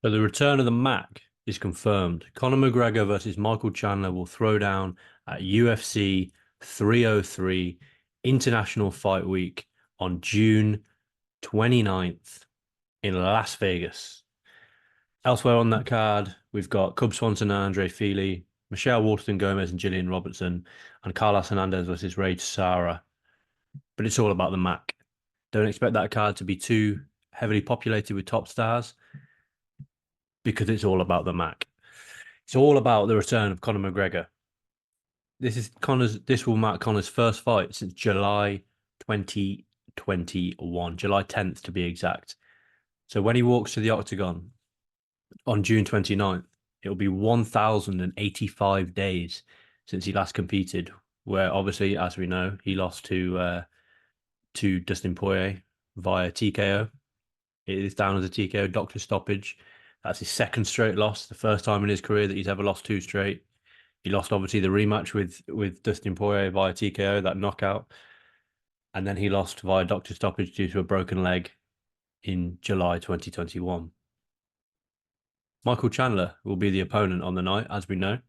So the return of the Mac is confirmed. Conor McGregor versus Michael Chandler will throw down at UFC 303 International Fight Week on June 29th in Las Vegas. Elsewhere on that card, we've got Cub Swanson and Andre Fili, Michelle Waterson Gomez and Gillian Robertson, and Carlos Hernandez versus Ray Sara. But it's all about the Mac. Don't expect that card to be too heavily populated with top stars because it's all about the Mac. It's all about the return of Conor McGregor. This will mark Conor's first fight since July 2021, July 10th to be exact. So when he walks to the octagon on June 29th, it'll be 1,085 days since he last competed, where obviously, as we know, he lost to Dustin Poirier via TKO. It is down as a TKO doctor stoppage. That's his second straight loss, the first time in his career that he's ever lost two straight. He lost obviously the rematch with Dustin Poirier via TKO, that knockout, and then he lost via doctor stoppage due to a broken leg in July 2021. Michael Chandler will be the opponent on the night, as we know,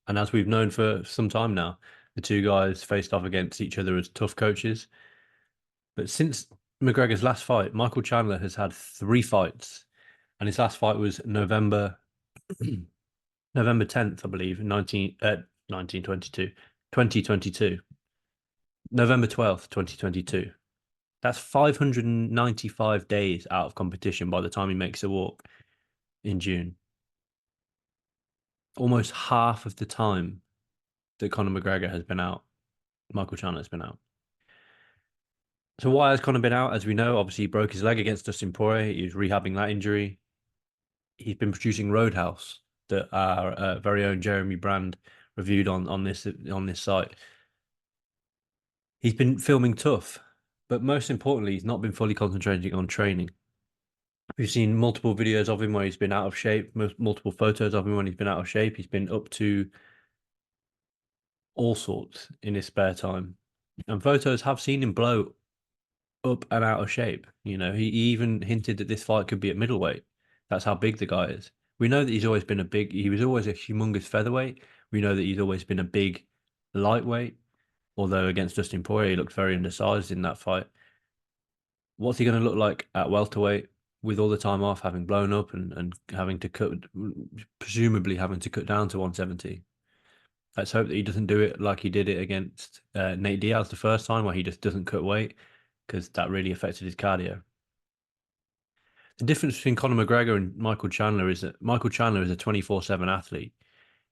and as we've known for some time now. The two guys faced off against each other as tough coaches. But since McGregor's last fight, Michael Chandler has had three fights, and his last fight was November 10th, I believe, 2022. November 12th, 2022. That's 595 days out of competition by the time he makes a walk in June. Almost half of the time that Conor McGregor has been out, Michael Chandler has been out. So why has Conor been out? As we know, obviously he broke his leg against Dustin Poirier. He was rehabbing that injury. He's been producing Roadhouse, that our very own Jeremy Brand reviewed on this site. He's been filming tough, but most importantly, he's not been fully concentrating on training. We've seen multiple videos of him where he's been out of shape, multiple photos of him when he's been out of shape. He's been up to all sorts in his spare time. And photos have seen him blow up and out of shape. You know, he even hinted that this fight could be at middleweight. That's how big the guy is. We know that he was always a humongous featherweight. We know that he's always been a big lightweight, although against Dustin Poirier, he looked very undersized in that fight. What's he going to look like at welterweight with all the time off, having blown up and having to presumably having to cut down to 170? Let's hope that he doesn't do it like he did it against Nate Diaz the first time, where he just doesn't cut weight, because that really affected his cardio. The difference between Conor McGregor and Michael Chandler is that Michael Chandler is a 24/7 athlete.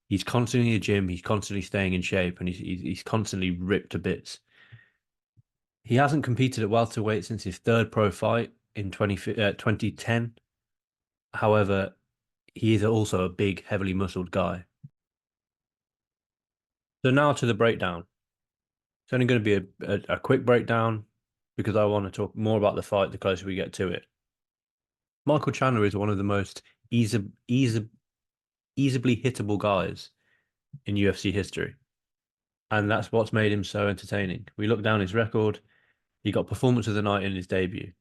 He's constantly in the gym, he's constantly staying in shape, and he's constantly ripped to bits. He hasn't competed at welterweight since his third pro fight in 2010. However, he is also a big, heavily muscled guy. So now to the breakdown. It's only going to be a quick breakdown because I want to talk more about the fight the closer we get to it. Michael Chandler is one of the most easily hittable guys in UFC history. And that's what's made him so entertaining. We look down his record. He got performance of the night in his debut.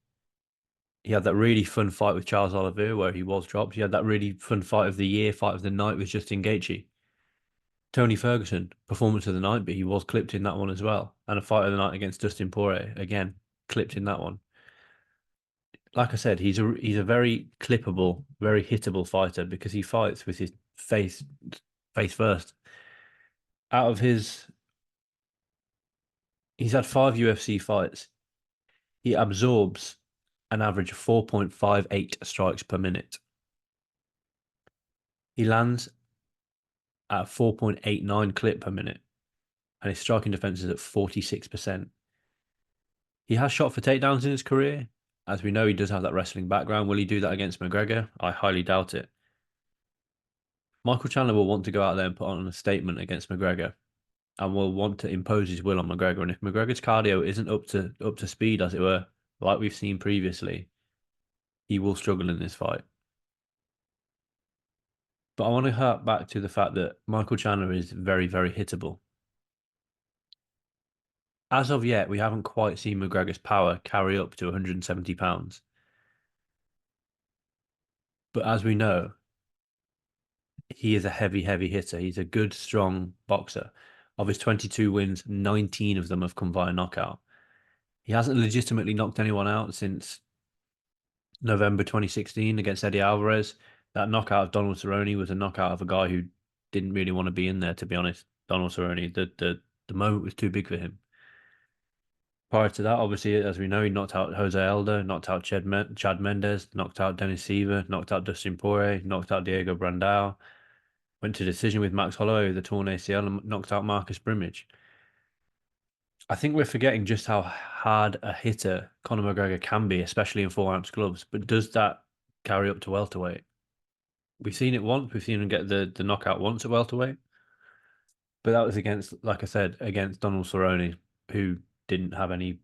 He had that really fun fight with Charles Oliveira where he was dropped. He had that really fun fight of the year, fight of the night with Justin Gaethje. Tony Ferguson, performance of the night, but he was clipped in that one as well. And a fight of the night against Dustin Poirier, again, clipped in that one. Like I said, he's a very clippable, very hittable fighter because he fights with his face first. Out of he's had 5 UFC fights. He absorbs an average of 4.58 strikes per minute. He lands at a 4.89 clip per minute, and his striking defense is at 46%. He has shot for takedowns in his career. As we know, he does have that wrestling background. Will he do that against McGregor? I highly doubt it. Michael Chandler will want to go out there and put on a statement against McGregor and will want to impose his will on McGregor. And if McGregor's cardio isn't up to speed, as it were, like we've seen previously, he will struggle in this fight. But I want to hark back to the fact that Michael Chandler is very, very hittable. As of yet, we haven't quite seen McGregor's power carry up to 170 pounds. But as we know, he is a heavy, heavy hitter. He's a good, strong boxer. Of his 22 wins, 19 of them have come via knockout. He hasn't legitimately knocked anyone out since November 2016 against Eddie Alvarez. That knockout of Donald Cerrone was a knockout of a guy who didn't really want to be in there, to be honest. Donald Cerrone, the moment was too big for him. Prior to that, obviously, as we know, he knocked out Jose Aldo, knocked out Chad Mendes, knocked out Dennis Seaver, knocked out Dustin Poirier, knocked out Diego Brandao, went to decision with Max Holloway with the torn ACL, and knocked out Marcus Brimage. I think we're forgetting just how hard a hitter Conor McGregor can be, especially in 4 ounce gloves. But does that carry up to welterweight? We've seen it once. We've seen him get the knockout once at welterweight, but that was against, like I said, against Donald Cerrone, who didn't have any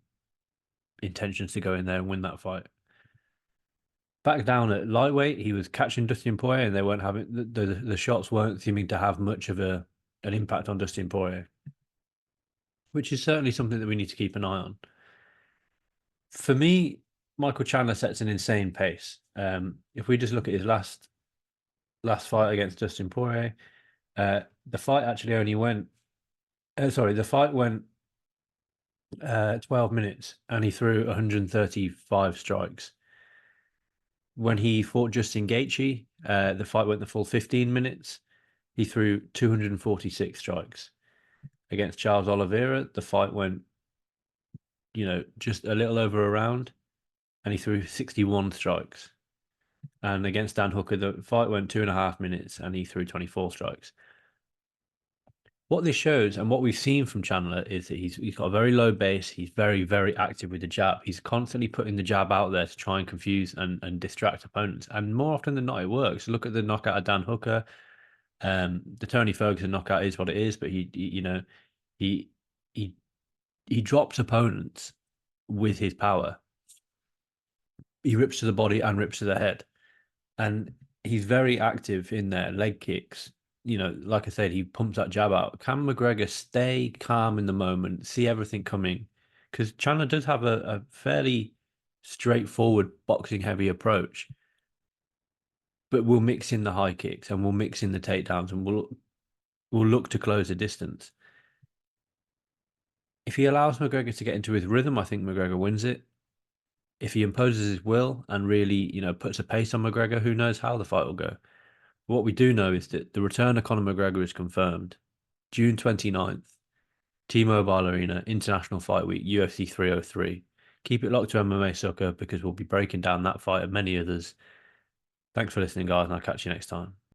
intentions to go in there and win that fight. Back down at lightweight, he was catching Dustin Poirier, and they weren't having the shots weren't seeming to have much of an impact on Dustin Poirier, which is certainly something that we need to keep an eye on. For me, Michael Chandler sets an insane pace. If we just look at his last fight against Dustin Poirier, the fight actually only went. The fight went 12 minutes, and he threw 135 strikes. When he fought Justin Gaethje, the fight went the full 15 minutes. He threw 246 strikes. Against Charles Oliveira, the fight went, just a little over a round, and he threw 61 strikes. And against Dan Hooker, the fight went 2.5 minutes, and he threw 24 strikes. What this shows, and what we've seen from Chandler, is that he's got a very low base. He's very, very active with the jab. He's constantly putting the jab out there to try and confuse and distract opponents. And more often than not, it works. Look at the knockout of Dan Hooker. The Tony Ferguson knockout is what it is, but he he drops opponents with his power. He rips to the body and rips to the head, and he's very active in there. Leg kicks, like I said, he pumps that jab out. Can McGregor stay calm in the moment, see everything coming? Because Chandler does have a fairly straightforward boxing heavy approach, but we'll mix in the high kicks and we'll mix in the takedowns, and we'll look to close the distance. If he allows McGregor to get into his rhythm, I think McGregor wins it. If he imposes his will and really, puts a pace on McGregor, who knows how the fight will go. What we do know is that the return of Conor McGregor is confirmed. June 29th, T-Mobile Arena, International Fight Week, UFC 303. Keep it locked to MMA Sucker, because we'll be breaking down that fight and many others. Thanks for listening, guys, and I'll catch you next time.